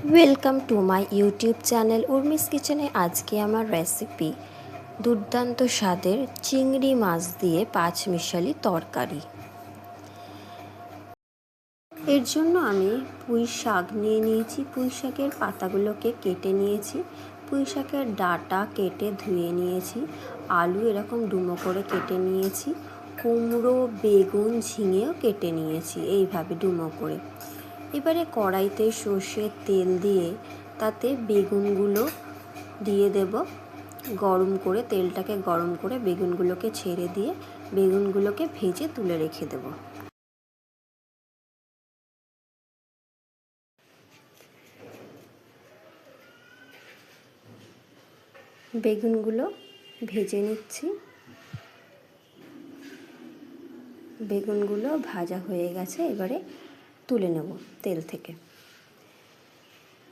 Welcome to my YouTube channel Urmi's কিচেনে। আজকে আমার রেসিপি দুর্দান্ত স্বাদের চিংড়ি মাছ দিয়ে পাঁচমিশালি তরকারি। এর জন্য আমি পুঁই শাক নিয়ে নিয়েছি। পুঁই শাকের পাতাগুলোকে কেটে নিয়েছি, পুঁই শাকের ডাঁটা কেটে ধুয়ে নিয়েছি, আলু এরকম ডুমো করে কেটে নিয়েছি, কুমড়ো বেগুন ঝিঙেও কেটে নিয়েছি এইভাবে ডুমো করে। এবারে কড়াইতে সর্ষের তেল দিয়ে তাতে বেগুনগুলো দিয়ে দেব। গরম করে তেলটাকে গরম করে বেগুনগুলোকে ছেড়ে দিয়ে বেগুনগুলোকে ভেজে তুলে রেখে দেব। বেগুনগুলো ভেজে নিচ্ছি। বেগুনগুলো ভাজা হয়ে গেছে, এবারে তুলে নেব তেল থেকে।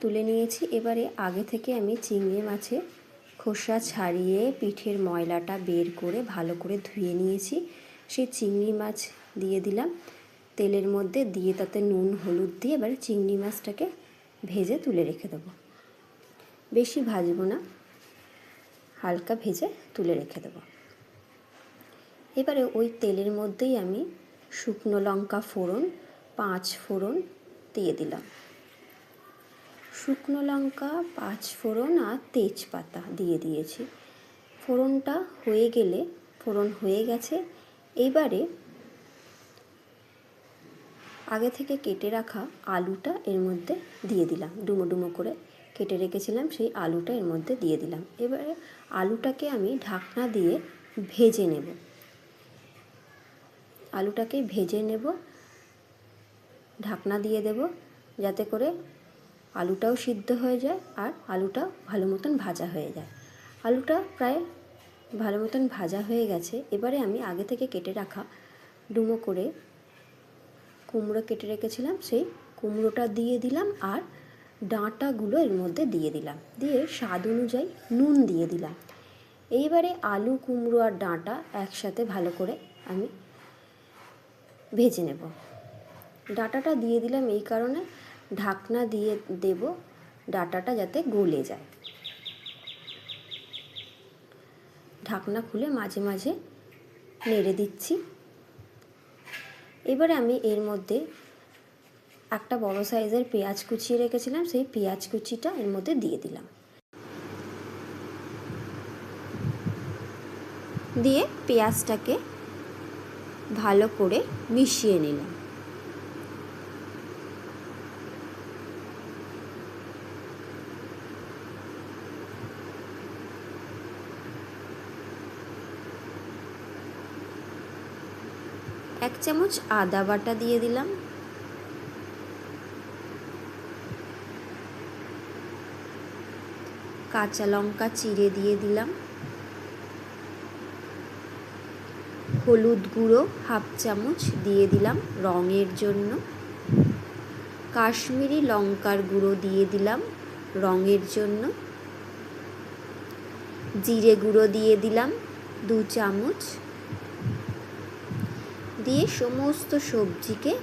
তুলে নিয়েছি। এবারে আগে থেকে আমি চিংড়ি মাছের খোসা ছাড়িয়ে পিঠের ময়লাটা বের করে ভালো করে ধুয়ে নিয়েছি। সেই চিংড়ি মাছ দিয়ে দিলাম তেলের মধ্যে, দিয়ে তাতে নুন হলুদ দিয়ে এবারে চিংড়ি মাছটাকে ভেজে তুলে রেখে দেবো। বেশি ভাজবো না, হালকা ভেজে তুলে রেখে দেবো। এবারে ওই তেলের মধ্যেই আমি শুকনো লঙ্কা ফোড়ন, 5 ফোড়ন দিয়ে দিলাম। শুকনো লঙ্কা, 5 ফোড়ন আর তেজপাতা দিয়ে দিয়েছি। ফোড়নটা হয়ে গেলে, ফোড়ন হয়ে গেছে, এবারে আগে থেকে কেটে রাখা আলুটা এর মধ্যে দিয়ে দিলাম। ডুমো ডুমো করে কেটে রেখেছিলাম সেই আলুটা এর মধ্যে দিয়ে দিলাম। এবারে আলুটাকে আমি ঢাকনা দিয়ে ভেজে নেব। আলুটাকে ভেজে নেব, ঢাকনা দিয়ে দেব যাতে করে আলুটাও সিদ্ধ হয়ে যায় আর আলুটা ভালো মতন ভাজা হয়ে যায়। আলুটা প্রায় ভালো মতন ভাজা হয়ে গেছে। এবারে আমি আগে থেকে কেটে রাখা ডুমো করে কুমড়ো কেটে রেখেছিলাম, সেই কুমড়োটা দিয়ে দিলাম আর ডাঁটাগুলো এর মধ্যে দিয়ে দিলাম, দিয়ে স্বাদ অনুযায়ী নুন দিয়ে দিলাম। এইবারে আলু, কুমড়ো আর ডাঁটা একসাথে ভালো করে আমি ভেজে নেব। ডাঁটাটা দিয়ে দিলাম এই কারণে, ঢাকনা দিয়ে দেব ডাঁটাটা যাতে গলে যায়। ঢাকনা খুলে মাঝে মাঝে নেড়ে দিচ্ছি। এবারে আমি এর মধ্যে একটা বড় সাইজের পেঁয়াজ কুচিয়ে রেখেছিলাম, সেই পেঁয়াজ কুচিটা এর মধ্যে দিয়ে দিলাম। দিয়ে পেঁয়াজটাকে ভালো করে মিশিয়ে নিলাম। এক চামচ আদা বাটা দিয়ে দিলাম। কাঁচা লঙ্কা চিড়ে দিয়ে দিলাম। হলুদ গুঁড়ো 1/2 চামচ দিয়ে দিলাম রঙের জন্য। কাশ্মীরি লঙ্কার গুঁড়ো দিয়ে দিলাম রঙের জন্য। জিরে গুঁড়ো দিয়ে দিলাম 2 চামচ। দিয়ে সমস্ত সবজিকে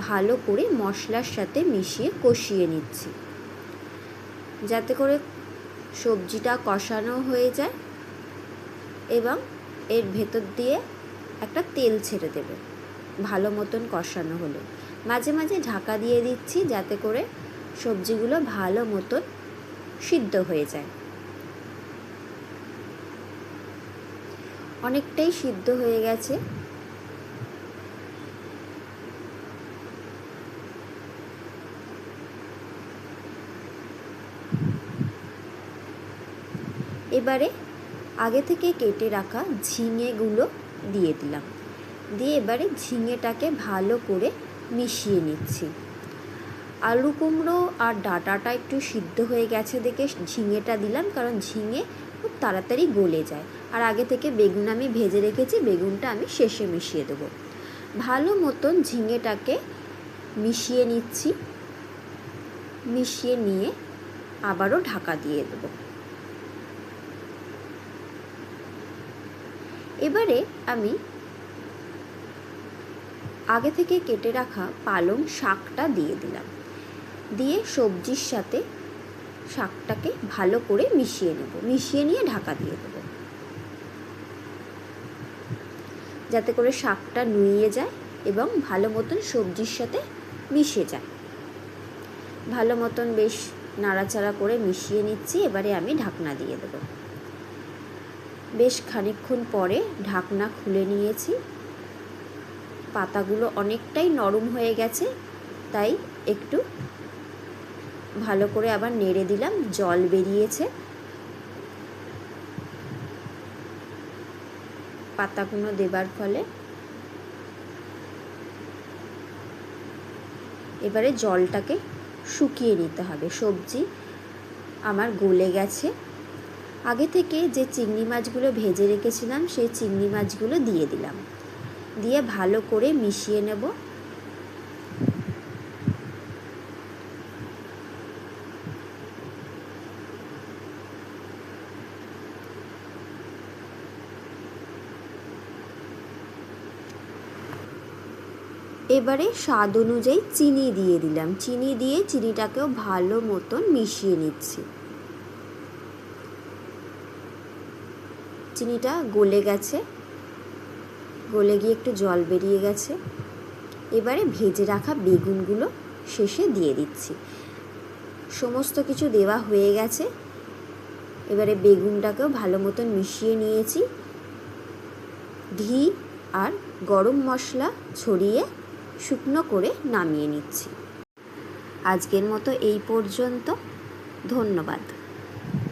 ভালো করে মশলার সাথে মিশিয়ে কষিয়ে নিচ্ছি, যাতে করে সবজিটা কষানো হয়ে যায় এবং এর ভেতর দিয়ে একটা তেল ছেড়ে দেবে ভালো মতন কষানো হলে। মাঝে মাঝে ঢাকা দিয়ে দিচ্ছি যাতে করে সবজিগুলো ভালো মতন সিদ্ধ হয়ে যায়। অনেকটাই সিদ্ধ হয়ে গেছে। এবারে আগে থেকে কেটে রাখা ঝিঙেগুলো দিয়ে দিলাম। দিয়ে এবারে ঝিঙেটাকে ভালো করে মিশিয়ে নিচ্ছি। আলু, কুমড়ো আর ডাঁটাটা একটু সিদ্ধ হয়ে গেছে দেখে ঝিঙেটা দিলাম, কারণ ঝিঙে খুব তাড়াতাড়ি গলে যায়। আর আগে থেকে বেগুন আমি ভেজে রেখেছি, বেগুনটা আমি শেষে মিশিয়ে দেবো। ভালো মতন ঝিঙেটাকে মিশিয়ে নিচ্ছি। মিশিয়ে নিয়ে আবারও ঢাকা দিয়ে দেবো। এবারে আমি আগে থেকে কেটে রাখা পালং শাকটা দিয়ে দিলাম। দিয়ে সবজির সাথে শাকটাকে ভালো করে মিশিয়ে নেব, মিশিয়ে নিয়ে ঢাকা দিয়ে দেব, যাতে করে শাকটা নুইয়ে যায় এবং ভালো মতন সবজির সাথে মিশে যায়। ভালো মতন বেশ নাড়াচাড়া করে মিশিয়ে নিচ্ছি। এবারে আমি ঢাকনা দিয়ে দেব। বেশ খানিকক্ষণ পরে ঢাকনা খুলে নিয়েছি। পাতাগুলো অনেকটাই নরম হয়ে গেছে, তাই একটু ভালো করে আবার নেড়ে দিলাম। জল বেরিয়েছে, পাতাগুলো দেবার ফলে। এবারে জলটাকে শুকিয়ে নিতে হবে। সবজি আমার গলে গেছে। আগে থেকে যে চিংড়ি মাছগুলো ভেজে রেখেছিলাম সেই চিংড়ি মাছগুলো দিয়ে দিলাম, দিয়ে ভালো করে মিশিয়ে নেব। এবারে স্বাদ অনুযায়ী চিনি দিয়ে দিলাম। চিনি দিয়ে চিনিটাকেও ভালো মতন মিশিয়ে নিচ্ছি। চিনিটা গলে গেছে, গলে গিয়ে একটু জল বেরিয়ে গেছে। এবারে ভেজে রাখা বেগুনগুলো শেষে দিয়ে দিচ্ছি। সমস্ত কিছু দেওয়া হয়ে গেছে। এবারে বেগুনটাকেও ভালো মতন মিশিয়ে নিয়েছি। ঘি আর গরম মশলা ছড়িয়ে শুকনো করে নামিয়ে নিচ্ছি। আজকের মতো এই পর্যন্ত। ধন্যবাদ।